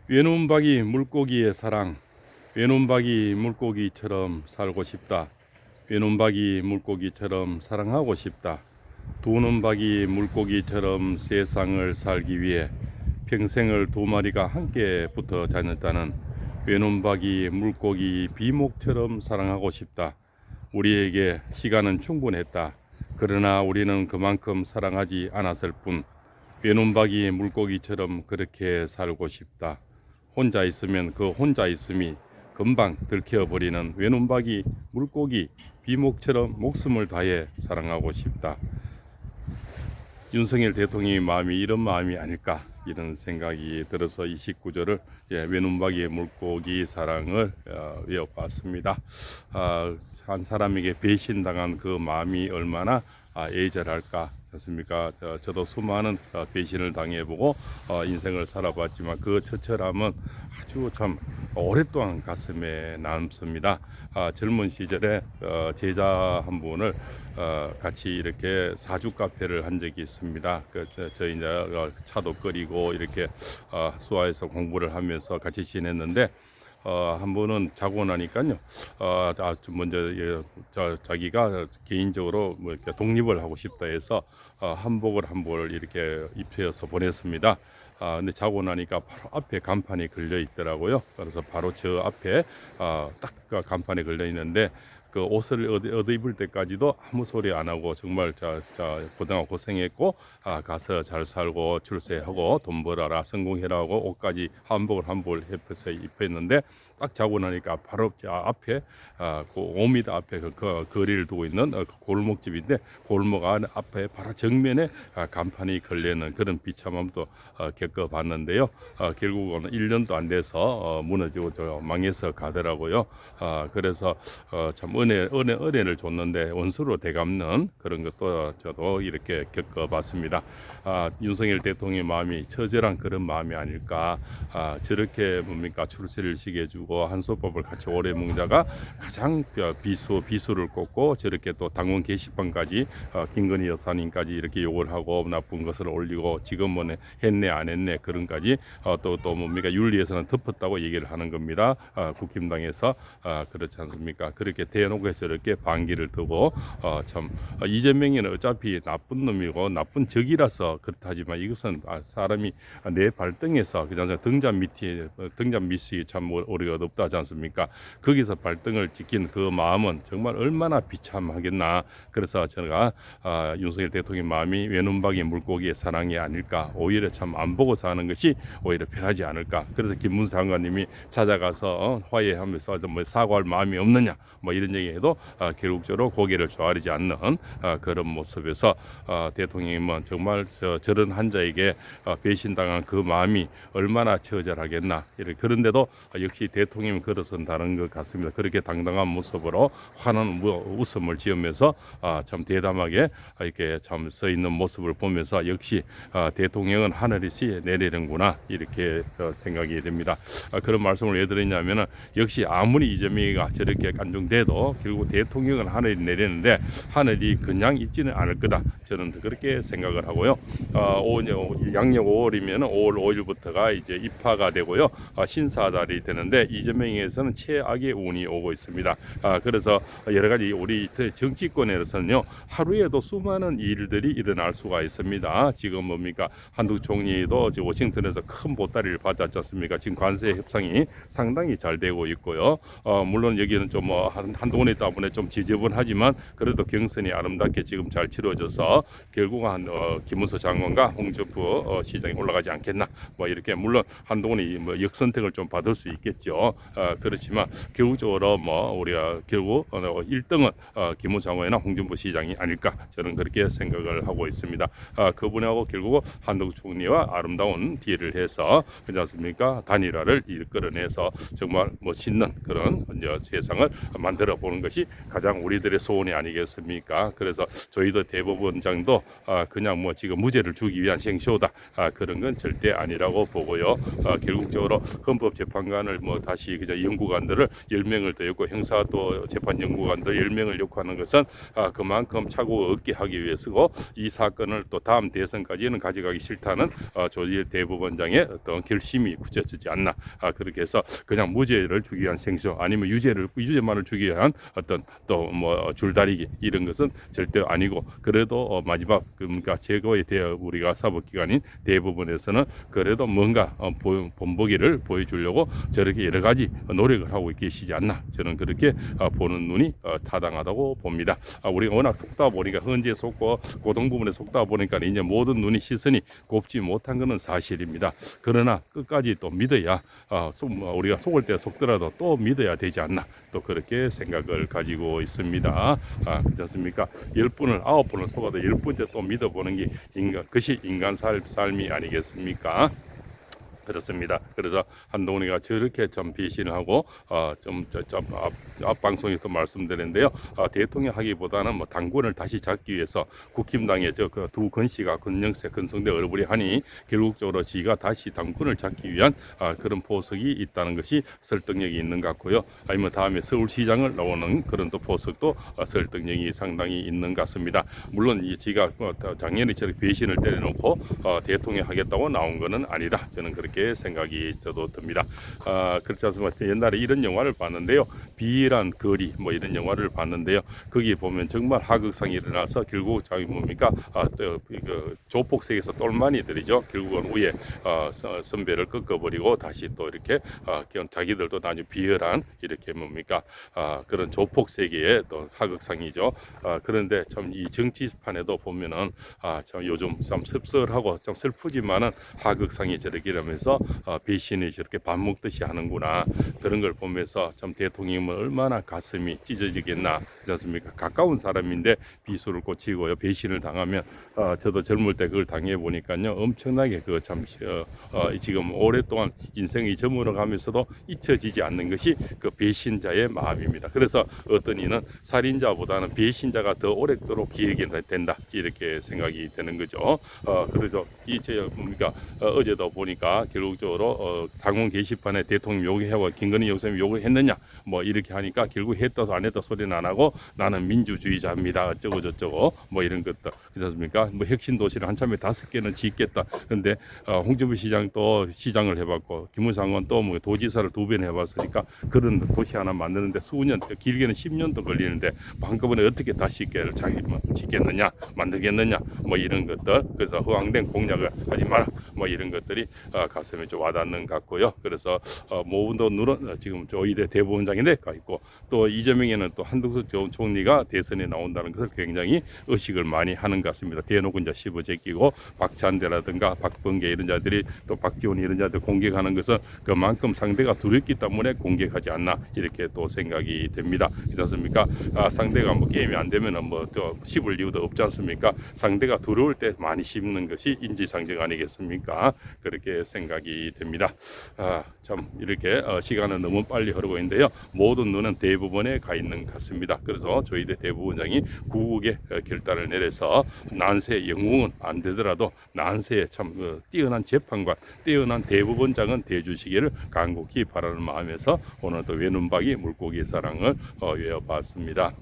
외눈박이 물고기의 사랑. 외눈박이 물고기처럼 살고 싶다. 외눈박이 물고기처럼 사랑하고 싶다. 두 눈박이 물고기처럼 세상을 살기 위해 평생을 두 마리가 함께 붙어 다녔다는 외눈박이 물고기 비목처럼 사랑하고 싶다. 우리에게 시간은 충분했다. 그러나 우리는 그만큼 사랑하지 않았을 뿐. 외눈박이 물고기처럼 그렇게 살고 싶다. 혼자 있으면 그 혼자 있음이 금방 들켜버리는 외눈박이 물고기 비목처럼 목숨을 다해 사랑하고 싶다. 윤석열 대통령의 마음이 이런 마음이 아닐까, 이런 생각이 들어서 29절을 외눈박이 물고기 사랑을 외워봤습니다. 한 사람에게 배신당한 그 마음이 얼마나 애절할까. 습니까? 저도 수많은 배신을 당해보고 인생을 살아봤지만 그 처절함은 아주 참 오랫동안 가슴에 남습니다. 젊은 시절에 제자 한 분을 같이 이렇게 사주 카페를 한 적이 있습니다. 저희 이제 차도 끓이고 이렇게 수화에서 공부를 하면서 같이 지냈는데 한 번은 자고 나니까요. 먼저 자기가 개인적으로 뭐 이렇게 독립을 하고 싶다 해서 한복을 한 벌 이렇게 입혀서 보냈습니다. 근데 자고 나니까 바로 앞에 간판이 걸려 있더라고요. 그래서 바로 저 앞에 딱 그 간판이 걸려 있는데 그 옷을 얻어 입을 때까지도 아무 소리 안 하고 정말 그동안 고생했고 가서 잘 살고 출세하고 돈 벌어라 성공해라고 옷까지 한복을 한 벌 입혀서 입혔는데 딱 자고 나니까 바로 앞에 그 5m 앞에 그 거리를 두고 있는 골목집인데 골목 앞에 바로 정면에 간판이 걸리는 그런 비참함도 겪어봤는데요. 결국은 1년도 안 돼서 무너지고 망해서 가더라고요. 그래서 참 은혜를 줬는데 원수로 되갚는 그런 것도 저도 이렇게 겪어봤습니다. 윤석열 대통령의 마음이 처절한 그런 마음이 아닐까. 저렇게 뭡니까 출세를 시켜주고 한솥밥을 같이 오래 먹자가 가장 비수를 꼽고 저렇게 또 당원 게시판까지 김건희 여사님까지 이렇게 욕을 하고 나쁜 것을 올리고 지금 뭐 했네 안 했네 그런까지 또 뭡니까 윤리에서는 덮었다고 얘기를 하는 겁니다. 국힘당에서 그렇지 않습니까? 그렇게 대놓고 저렇게 반기를 두고 참 이재명이는 어차피 나쁜 놈이고 나쁜 적이라서 그렇다지만 이것은 사람이 내 발등에서 그냥 등잔 밑이 참 오리가 높다 하지 않습니까? 거기서 발등을 찍힌 그 마음은 정말 얼마나 비참하겠나. 그래서 제가 윤석열 대통령 마음이 외눈박이 물고기의 사랑이 아닐까. 오히려 참 안 보고 사는 것이 오히려 편하지 않을까. 그래서 김문수 장관님이 찾아가서 화해하면서 뭐 사과할 마음이 없느냐 뭐 이런 얘기해도 결국적으로 고개를 조아리지 않는 그런 모습에서 대통령님은 정말 저런 한자에게 배신당한 그 마음이 얼마나 처절하겠나. 그런데도 역시 대통령이 걸어선 다른 것 같습니다. 그렇게 당당한 모습으로 환한 웃음을 지으면서 참 대담하게 이렇게 참 서 있는 모습을 보면서 역시 대통령은 하늘이시 내리는구나 이렇게 생각이 됩니다. 그런 말씀을 왜 드리냐면은 역시 아무리 이재명이가 저렇게 간중돼도 결국 대통령은 하늘이 내리는데 하늘이 그냥 있지는 않을 거다. 저는 그렇게 생각을 하고요. 양력 5월이면 5월 5일부터가 이제 입하가 되고요. 신사달이 되는데 이재명에서는 최악의 운이 오고 있습니다. 그래서 여러 가지 우리 정치권에서는요 하루에도 수많은 일들이 일어날 수가 있습니다. 지금 뭡니까 한국 총리도 지금 워싱턴에서 큰 보따리를 받았지 않습니까? 지금 관세 협상이 상당히 잘 되고 있고요. 물론 여기는 좀 한동훈이 때문에 좀 지저분하지만 그래도 경선이 아름답게 지금 잘 치러져서 결국은 김문수 장관과 홍준표 시장이 올라가지 않겠나. 뭐 이렇게 물론 한동훈이 뭐 역선택을 좀 받을 수 있겠죠. 그렇지만 결국적으로 뭐 우리가 결국 1등은 김문수 장관이나 홍준표 시장이 아닐까 저는 그렇게 생각을 하고 있습니다. 그분하고 결국 한동훈 총리와 아름다운 딜을 해서 그렇지 않습니까? 단일화를 이끌어내서 정말 멋있는 그런 세상을 만들어 보는 것이 가장 우리들의 소원이 아니겠습니까? 그래서 저희도 대법원장도 그냥 뭐 지금 무죄를 주기 위한 생쇼다 그런 건 절대 아니라고 보고요. 결국적으로 헌법재판관을 뭐 다시 그저 연구관들을 10명을 더 였고 형사 또 재판 연구관들 10명을 요구하는 것은 그만큼 착오가 없게 하기 위해서고 이 사건을 또 다음 대선까지는 가져가기 싫다는 조지 대법원장의 어떤 결심이 굳혀지지 않나 그렇게 해서 그냥 무죄를 주기 위한 생쇼 아니면 유죄만을 주기 위한 어떤 또 뭐 줄다리기 이런 것은 절대 아니고 그래도 마지막 그러니까 최고의 우리가 사법기관인 대법원에서는 그래도 뭔가 본보기를 보여주려고 저렇게 여러 가지 노력을 하고 계시지 않나 저는 그렇게 보는 눈이 타당하다고 봅니다. 우리가 워낙 속다 보니까 헌재에 속고 고등 부분에 속다 보니까 이제 모든 눈이 시선이 곱지 못한 것은 사실입니다. 그러나 끝까지 또 믿어야 우리가 속을 때 속더라도 또 믿어야 되지 않나 또 그렇게 생각을 가지고 있습니다. 그렇지 않습니까? 10분을 9분을 속아도 10번째 또 믿어보는 게 그것이 인간 삶이 아니겠습니까? 그렇습니다. 그래서 한동훈이가 저렇게 좀 배신을 하고 앞 방송에서 말씀드렸는데요. 대통령 하기보다는 뭐 당권을 다시 잡기 위해서 국힘당의 두 건씨가 건영세, 건성대 얼굴이 하니 결국적으로 지가 다시 당권을 잡기 위한 그런 포석이 있다는 것이 설득력이 있는 것 같고요. 아니면 다음에 서울시장을 나오는 그런 또 포석도 설득력이 상당히 있는 것 같습니다. 물론 지가 작년에 저렇게 배신을 때려놓고 대통령 하겠다고 나온 것은 아니다. 저는 그렇게 생각이 저도 듭니다. 그렇지 않습니까? 옛날에 이런 영화를 봤는데요. 비일한 거리 뭐 이런 영화를 봤는데요. 거기 보면 정말 하극상이 일어나서 결국 자기 뭡니까? 조폭색에서 똘마니들이죠. 결국은 위에 선배를 꺾어버리고 다시 또 이렇게 자기들도 나중에 비열한 이렇게 뭡니까? 그런 조폭 세계의 또 하극상이죠. 그런데 참 이 정치판에도 보면은 참 요즘 참 씁쓸하고 좀 슬프지만은 하극상이 저렇게 이러면서 배신이 저렇게 밥 먹듯이 하는구나 그런 걸 보면서 참 대통령은 얼마나 가슴이 찢어지겠나 그렇지 않습니까? 가까운 사람인데 비수를 꽂히고요 배신을 당하면 저도 젊을 때 그걸 당해 보니까요 엄청나게 그 참 지금 오랫동안 인생이 저물어가면서도 잊혀지지 않는 것이 그 배신자의 마음입니다. 그래서 어떤 이는 살인자보다는 배신자가 더 오랫도록 기억이 된다 이렇게 생각이 되는 거죠. 그래서 뭡니까 어제도 보니까 결국적으로 당원 게시판에 대통령 욕해하고 김건희 여사님 욕을 했느냐 뭐 이렇게 하니까 결국 했다도 안 했다 소리는 안 하고 나는 민주주의자입니다 어쩌고 저쩌고 뭐 이런 것들 그렇지 않습니까? 뭐 혁신 도시를 한참에 5개는 짓겠다. 그런데 홍준표 시장 또 시장을 해봤고 김무상은 또 뭐 도지사를 2번 해봤으니까 그런 도시 하나 만드는데 수년 길게는 10년도 걸리는데 한꺼번에 어떻게 다시 자기 짓겠느냐 만들겠느냐 뭐 이런 것들 그래서 허황된 공약을 하지 마라 뭐 이런 것들이 가슴에 좀 와닿는 것 같고요. 그래서 모든 눈은 지금 조희대 대법원장인데 가 있고 또 이재명에는 또 한덕수 총리가 대선에 나온다는 것을 굉장히 의식을 많이 하는 것 같습니다. 대놓고 이제 씹어 제끼고 박찬대라든가 박범계 이런 자들이 또 박지원 이런 자들 공격하는 것은 그만큼 상대가 두렵기 때문에 공격하지 않나 이렇게 또 생각이 됩니다. 그렇지 않습니까? 상대가 뭐 게임이 안 되면은 뭐 또 씹을 이유도 없지 않습니까? 상대가 두려울 때 많이 씹는 것이 인지상정 아니겠습니까? 그렇게 생각이 됩니다. 참 이렇게 시간은 너무 빨리 흐르고 있는데요. 모든 눈은 대법원에 가 있는 것 같습니다. 그래서 저희들 대법원장이 구국의 결단을 내려서 난세 영웅은 안 되더라도 난세에 참 뛰어난 재판관, 뛰어난 대법원장은 돼주시기를 간곡히 바라는 마음에서 오늘도 외눈박이 물고기 사랑을 외워봤습니다.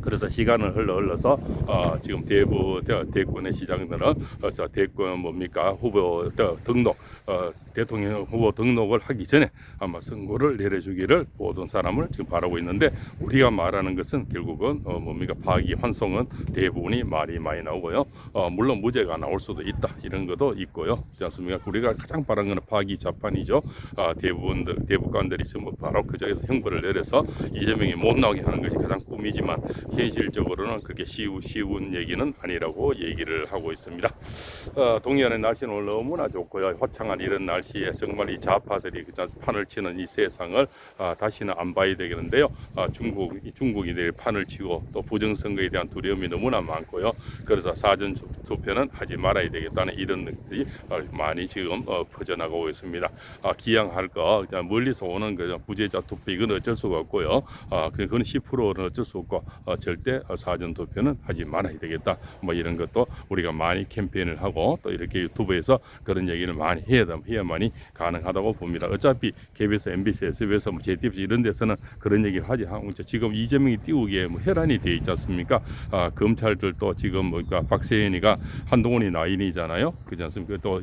그래서 시간을 흘러서 지금 대권의 시장들은 대권 뭡니까 후보 등록 대통령 후보 등록을 하기 전에 아마 선고를 내려주기를 모든 사람을 지금 바라고 있는데 우리가 말하는 것은 결국은 뭡니까 파기 환송은 대부분이 말이 많이 나오고요. 물론 무죄가 나올 수도 있다 이런 것도 있고요. 그렇지 않습니까? 우리가 가장 바라는 것은 파기 재판이죠. 대법관들이 지금 바로 그 자리에서 형벌을 내려서 이재명이 못 나오게 하는 것이 가장 꿈이지만 현실적으로는 그렇게 쉬운 얘기는 아니라고 얘기를 하고 있습니다. 동해안의 날씨는 오늘 너무나 좋고요. 화창한 이런 날씨에 정말 이 좌파들이 판을 치는 이 세상을 다시는 안 봐야 되겠는데요. 중국이 내일 판을 치고 또 부정선거에 대한 두려움이 너무나 많고요. 그래서 사전 투표는 하지 말아야 되겠다는 이런 것들이 많이 지금 퍼져나가고 있습니다. 기양할 거 멀리서 오는 그 부재자 투표 이건 어쩔 수가 없고요. 그건 10%는 어쩔 수 없고 절대 사전 투표는 하지 말아야 되겠다. 뭐 이런 것도 우리가 많이 캠페인을 하고 또 이렇게 유튜브에서 그런 얘기를 많이 해야만이 가능하다고 봅니다. 어차피 KBS, MBC, SBS, JTBC 이런 데서는 그런 얘기를 하지 않고 지금 이재명이 띄우기에 혈안이 돼 있지 않습니까? 검찰들도 지금 박세현이가 한동훈이 나인이잖아요. 그렇지 않습니까? 또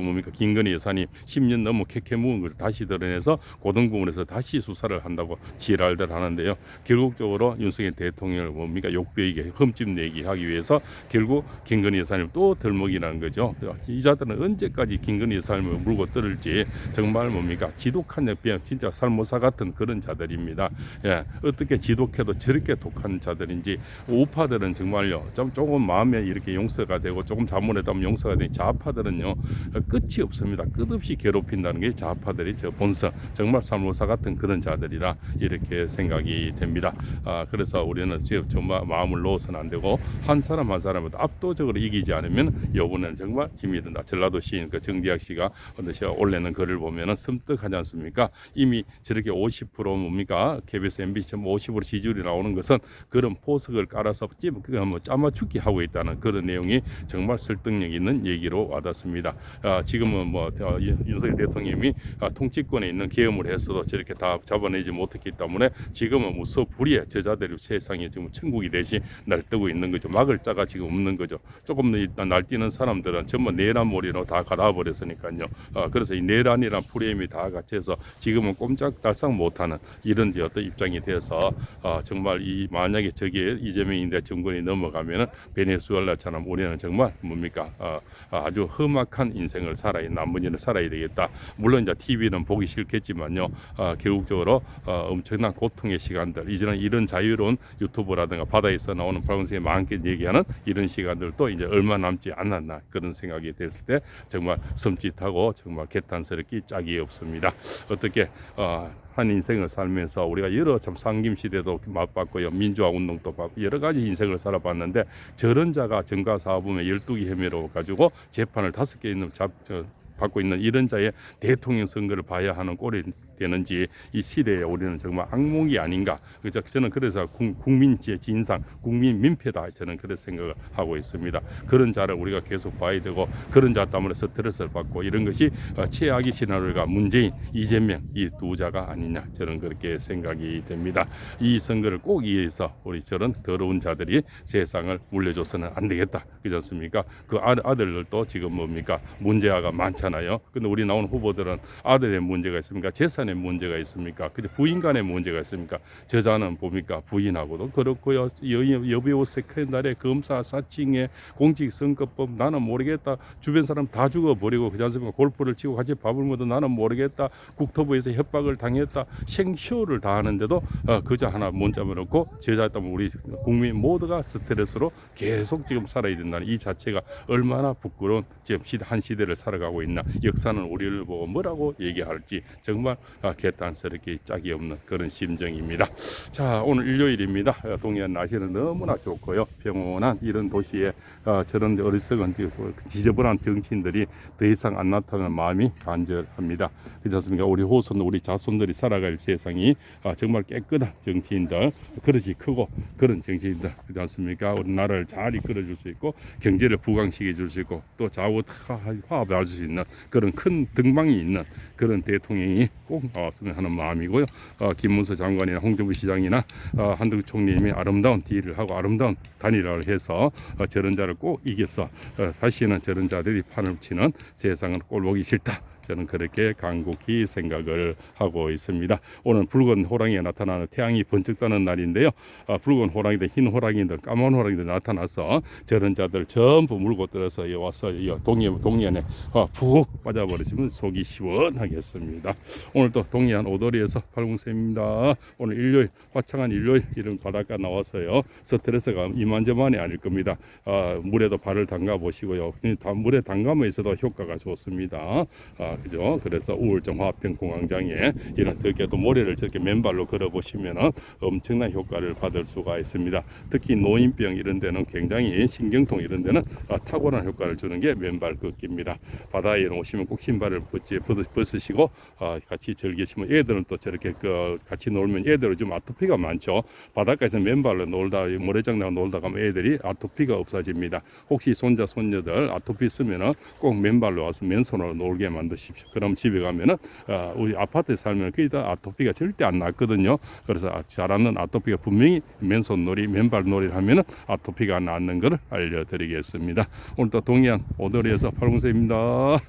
뭡니까 김건희 여사님 10년 넘어 캐캐 묵은 것을 다시 드러내서 고등부원에서 다시 수사를 한다고 지랄들 하는데요. 결국적으로 윤석열 대통령을 뭡니까 욕배이게 흠집 내기 하기 위해서 결국 김건희 여사님 또 덜먹이라는 거죠. 이 자들은 언제까지 김건희 여사님을 물고 뜯을지 정말 뭡니까 지독한 진짜 살모사 같은 그런 자들입니다. 예, 어떻게 지독해도 저렇게 독한 자들인지 우파들은 정말요 조금 마음에 이렇게 용서가 되고 조금 잘못했다면 용서가 되니 좌파들은요 끝이 없습니다. 끝없이 괴롭힌다는 게 좌파들이 저 본성 정말 살모사 같은 그런 자들이다 이렇게 생각이 됩니다. 그래서 우리는 지금 정말 마음을 놓아서는 안 되고 한 사람 한 사람을 압도적으로 이기지 않으면 이번에는 정말 힘이 든다. 전라도 시인 그 정디학 씨가 어느새 올리는 글을 보면은 섬뜩하지 않습니까? 이미 저렇게 50% 뭡니까 KBS, MBC 50% 지지율이 나오는 것은 그런 포석을 깔아서 짜맞추기 하고 있다는 그런 내용이 정말 설득력 있는 얘기로 와닿습니다. 지금은 윤석열 대통령이 통치권에 있는 계엄을 했어도 저렇게 다 잡아내지 못했기 때문에 지금은 무소불위의 저자들이 세상에 지금 천국이 대신 날뛰고 있는 거죠. 막을 자가 지금 없는 거죠. 조금 더 날뛰는 사람들은 전부 내란몰이로 다 갈아버렸으니까요. 그래서 이 내란이란 프레임이 다 같이해서 지금은 꼼짝달싹 못하는 이런 어떤 입장이 돼서 정말 이 만약에 저게 이재명인데 정권이 넘어가면은 베네수엘라처럼 우리는 정말 뭡니까 아주 험악한 인생을 나머지는 살아야 되겠다. 물론 이제 TV는 보기 싫겠지만요. 결국적으로 엄청난 고통의 시간들 이제는 이런 자유로운 유튜브라든가 바다에서 나오는 방송에 많게 얘기하는 이런 시간들도 이제 얼마 남지 않았나 그런 생각이 됐을 때 정말 섬찟하고 정말 개탄스럽기 짝이 없습니다. 어떻게 한 인생을 살면서 우리가 여러 참 상김 시대도 맛봤고요. 민주화 운동도 봤고 여러 가지 인생을 살아봤는데 저런 자가 정가사업범의 12기 혐의로 가지고 재판을 5개 있는 받고 있는 이런 자의 대통령 선거를 봐야 하는 꼴이 되는지 이 시대에 우리는 정말 악몽이 아닌가. 그래서 저는 그래서 국민의 진상, 국민 민폐다 저는 그런 생각을 하고 있습니다. 그런 자를 우리가 계속 봐야 되고 그런 자 때문에 스트레스를 받고 이런 것이 최악의 시나리오가 문재인, 이재명 이 두 자가 아니냐 저는 그렇게 생각이 됩니다. 이 선거를 꼭 이해해서 우리 저런 더러운 자들이 세상을 물려줘서는 안 되겠다. 그렇지 않습니까? 그 아들들도 지금 뭡니까 문제가 많잖아요. 근데 우리 나온 후보들은 아들의 문제가 있습니까? 재산의 문제가 있습니까? 부인 간의 문제가 있습니까? 저자는 뭡니까? 부인하고도 그렇고요. 여배우 스캔들의 검사 사칭에 공직선거법 나는 모르겠다. 주변 사람 다 죽어버리고 그렇지 않습니까? 골프를 치고 같이 밥을 먹어도 나는 모르겠다. 국토부에서 협박을 당했다. 생쇼를 다 하는데도 그저 하나 문자만 넣고 저자였다면 우리 국민 모두가 스트레스로 계속 지금 살아야 된다는 이 자체가 얼마나 부끄러운 지금 한 시대를 살아가고 있나. 역사는 우리를 보고 뭐라고 얘기할지 정말 개탄스럽게 짝이 없는 그런 심정입니다. 자, 오늘 일요일입니다. 동해안 날씨는 너무나 좋고요. 평온한 이런 도시에 저런 어리석은 지저분한 정치인들이 더 이상 안 나타나는 마음이 간절합니다. 그렇지 않습니까? 우리 후손, 우리 자손들이 살아갈 세상이 정말 깨끗한 정치인들, 그릇이 크고 그런 정치인들, 그렇지 않습니까? 우리 나라를 잘 이끌어줄 수 있고 경제를 부강시켜 줄 수 있고 또 좌우 화합을 할 수 있는 그런 큰 등방이 있는 그런 대통령이 꼭 나왔으면 하는 마음이고요. 김문수 장관이나 홍정부 시장이나 한덕수 총리님이 아름다운 딜을 하고 아름다운 단일화를 해서 저런 자를 꼭 이겨서 다시는 저런 자들이 판을 치는 세상은 꼴 보기 싫다. 저는 그렇게 간곡히 생각을 하고 있습니다. 오늘 붉은 호랑이가 나타나는 태양이 번쩍 뜨는 날인데요. 붉은 호랑이들, 흰 호랑이들, 까만 호랑이들 나타나서 저런 자들 전부 물고 들어서 와서 동해안에 푹 빠져버리시면 속이 시원하겠습니다. 오늘 또 동해안 오도리에서 팔공쌤입니다. 오늘 일요일, 화창한 일요일 이런 바닷가 나왔어요. 스트레스가 이만저만이 아닐 겁니다. 물에도 발을 담가 보시고요. 물에 담가면 있어도 효과가 좋습니다. 그죠? 그래서 우울증 화합병 공황장애 이런 덕에도 모래를 저렇게 맨발로 걸어 보시면 엄청난 효과를 받을 수가 있습니다. 특히 노인병 이런 데는 굉장히 신경통 이런 데는 탁월한 효과를 주는 게 맨발 걷기입니다. 바다에 오시면 꼭 신발을 벗으시고 같이 즐기시면 애들은 또 저렇게 같이 놀면 애들은 좀 아토피가 많죠. 바닷가에서 맨발로 놀다 모래장난 놀다 가면 애들이 아토피가 없어집니다. 혹시 손자 손녀들 아토피 쓰면은 꼭 맨발로 와서 맨손으로 놀게 만드십시오. 그럼 집에 가면은 우리 아파트에 살면 거의 다 아토피가 절대 안 났거든요. 그래서 잘하는 아토피가 분명히 맨손놀이 맨발놀이를 하면은 아토피가 낫는 것을 알려드리겠습니다. 오늘 또 동해안 오도리에서 팔공세입니다.